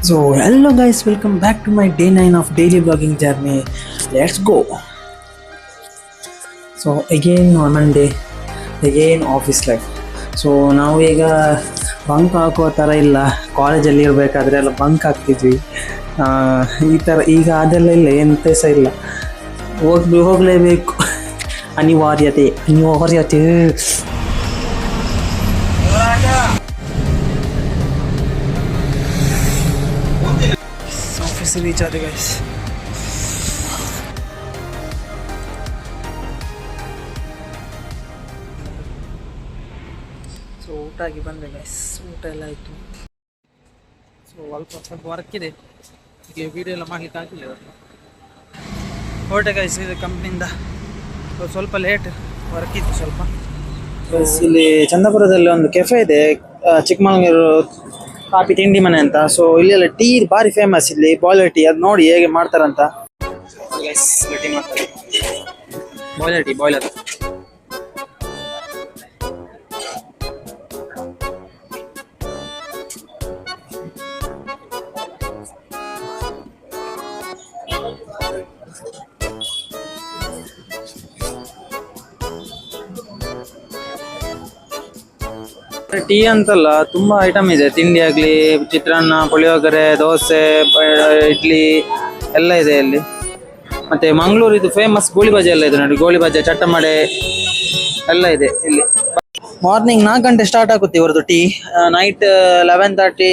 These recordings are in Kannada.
So hello guys, welcome back to my day 9 of daily vlogging journey. Let's go. So again normal day, again office life. So ನಾವು ಈಗ ಬಂಕ್ ಹಾಕೋ ಥರ ಇಲ್ಲ, ಕಾಲೇಜಲ್ಲಿ ಇರಬೇಕಾದ್ರೆ ಎಲ್ಲ ಬಂಕ್ ಹಾಕ್ತಿದ್ವಿ. ಈ ಥರ ಈಗ ಅದೆಲ್ಲ ಇಲ್ಲ, ಎಂತ ಸಹ ಇಲ್ಲ, ಹೋಗಲೇಬೇಕು, ಅನಿವಾರ್ಯತೆ. ಆಫೀಸ್ ರೀಚ್ ಆದ ಗೈಸ್. ಸೊ ಊಟ ಆಗಿ ಬಂದೆ ಗೈಸ್, ಊಟ ಎಲ್ಲ ಆಯಿತು. ಸೊ ಸ್ವಲ್ಪ ವರ್ಕ್ ಇದೆ, ಈಗ ವಿಡಿಯೋ ಎಲ್ಲ ಮಾಡಲಿಕ್ಕೆ ಆಗಿಲ್ಲ ಇವತ್ತು. ಹೊರಟೆ ಗೈಸ್ ಇದು ಕಂಪ್ನಿಯಿಂದ, ಸ್ವಲ್ಪ ಲೇಟ್, ವರ್ಕ್ ಇತ್ತು ಸ್ವಲ್ಪ. ಇಲ್ಲಿ ಚಂದಾಪುರದಲ್ಲಿ ಒಂದು ಕೆಫೆ ಇದೆ, ಚಿಕ್ಕಮಗಳೂರು ಕಾಫಿ ತಿಂಡಿ ಮನೆ ಅಂತ. ಸೊ ಇಲ್ಲೆಲ್ಲ ಟೀ ಭಾರಿ ಫೇಮಸ್, ಇಲ್ಲಿ ಬಾಯ್ಲರ್ ಟೀ, ಅದು ನೋಡಿ ಹೇಗೆ ಮಾಡ್ತಾರಂತ. ಟೀ ಮಾಡ್ತಾರೆ, ಬಾಯ್ಲರ್ ಟೀ, ಬಾಯ್ಲರ್. ಟೀ ಅಂತಲ್ಲ, ತುಂಬಾ ಐಟಮ್ ಇದೆ, ತಿಂಡಿ ಆಗ್ಲಿ, ಚಿತ್ರಾನ್ನ, ಪುಳಿಯೋಗರೆ, ದೋಸೆ, ಇಡ್ಲಿ ಎಲ್ಲ ಇದೆ ಇಲ್ಲಿ. ಮತ್ತೆ ಮಂಗಳೂರು ಇದು ಫೇಮಸ್ ಗೋಳಿ ಬಜೆ ಎಲ್ಲ ಇದೆ ನೋಡಿ, ಗೋಳಿ ಬಜೆ, ಚಟ್ಟಮಡೆ ಎಲ್ಲ ಇದೆ ಇಲ್ಲಿ. ಮಾರ್ನಿಂಗ್ 4 ಗಂಟೆ ಸ್ಟಾರ್ಟ್ ಆಗುತ್ತೆ ಇವರದ್ದು ಟೀ, ನೈಟ್ 11:30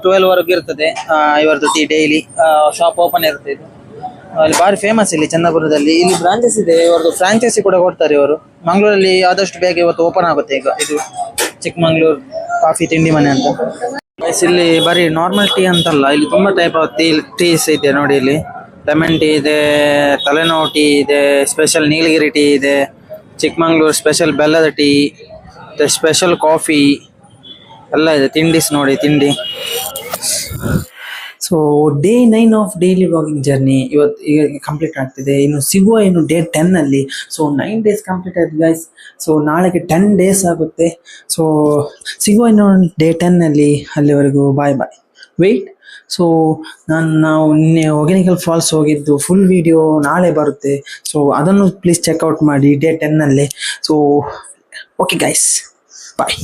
12 ವರೆಗೂ ಇರ್ತದೆ ಇವರದ್ದು ಟೀ. ಡೈಲಿ ಶಾಪ್ ಓಪನ್ ಇರುತ್ತೆ ಇದು. ಅಲ್ಲಿ ಭಾರಿ ಫೇಮಸ್ ಇಲ್ಲಿ ಚಂದಾಪುರದಲ್ಲಿ. ಇಲ್ಲಿ ಬ್ರಾಂಚಸ್ ಇದೆ, ಇವರದ್ದು ಫ್ರಾಂಚೈಸಿ ಕೂಡ ಕೊಡ್ತಾರೆ ಇವರು. ಮಂಗಳೂರಲ್ಲಿ ಆದಷ್ಟು ಬೇಗ ಇವತ್ತು ಓಪನ್ ಆಗುತ್ತೆ ಈಗ ಇದು ಚಿಕ್ಕಮಂಗ್ಳೂರು ಕಾಫಿ ತಿಂಡಿ ಮನೆ ಅಂತ. ಇಲ್ಲಿ ಬರೀ ನಾರ್ಮಲ್ ಟೀ ಅಂತಲ್ಲ, ಇಲ್ಲಿ ತುಂಬಾ ಟೈಪ್ ಆಫ್ ಟೀಸ್ ಇದೆ ನೋಡಿ. ಇಲ್ಲಿ ಲೆಮನ್ ಟೀ ಇದೆ, ತಲೆನೋವು ಟೀ ಇದೆ, ಸ್ಪೆಷಲ್ ನೀಲಗಿರಿ ಟೀ ಇದೆ, ಚಿಕ್ಕಮಂಗ್ಳೂರು ಸ್ಪೆಷಲ್ ಬೆಲ್ಲದ ಟೀ, ಸ್ಪೆಷಲ್ ಕಾಫಿ ಎಲ್ಲ ಇದೆ. ತಿಂಡಿಸ್ ನೋಡಿ, ತಿಂಡಿ. So day 9 of daily vlogging journey ಇವತ್ತು ಈಗ ಕಂಪ್ಲೀಟ್ ಆಗ್ತಿದೆ. ಇನ್ನು ಸಿಗುವ ಇನ್ನು ಡೇ 10 ಅಲ್ಲಿ. ಸೊ 9 days ಕಂಪ್ಲೀಟ್ ಆಯ್ತು ಗೈಸ್. ಸೊ ನಾಳೆಗೆ 10 days ಆಗುತ್ತೆ. ಸೊ ಸಿಗುವ ಇನ್ನು ಡೇ 10 ಅಲ್ಲಿ. ಅಲ್ಲಿವರೆಗೂ ಬಾಯ್ ಬಾಯ್, ವೆಯ್ಟ್. ಸೊ ನಾವು ನಿನ್ನೆ ಹೊಗೇನಕಲ್ ಫಾಲ್ಸ್ ಹೋಗಿದ್ದು ಫುಲ್ ವಿಡಿಯೋ ನಾಳೆ ಬರುತ್ತೆ. ಸೊ ಅದನ್ನು ಪ್ಲೀಸ್ ಚೆಕ್ಔಟ್ ಮಾಡಿ ಡೇ 10 ಅಲ್ಲಿ. ಸೊ ಓಕೆ ಗೈಸ್, ಬಾಯ್.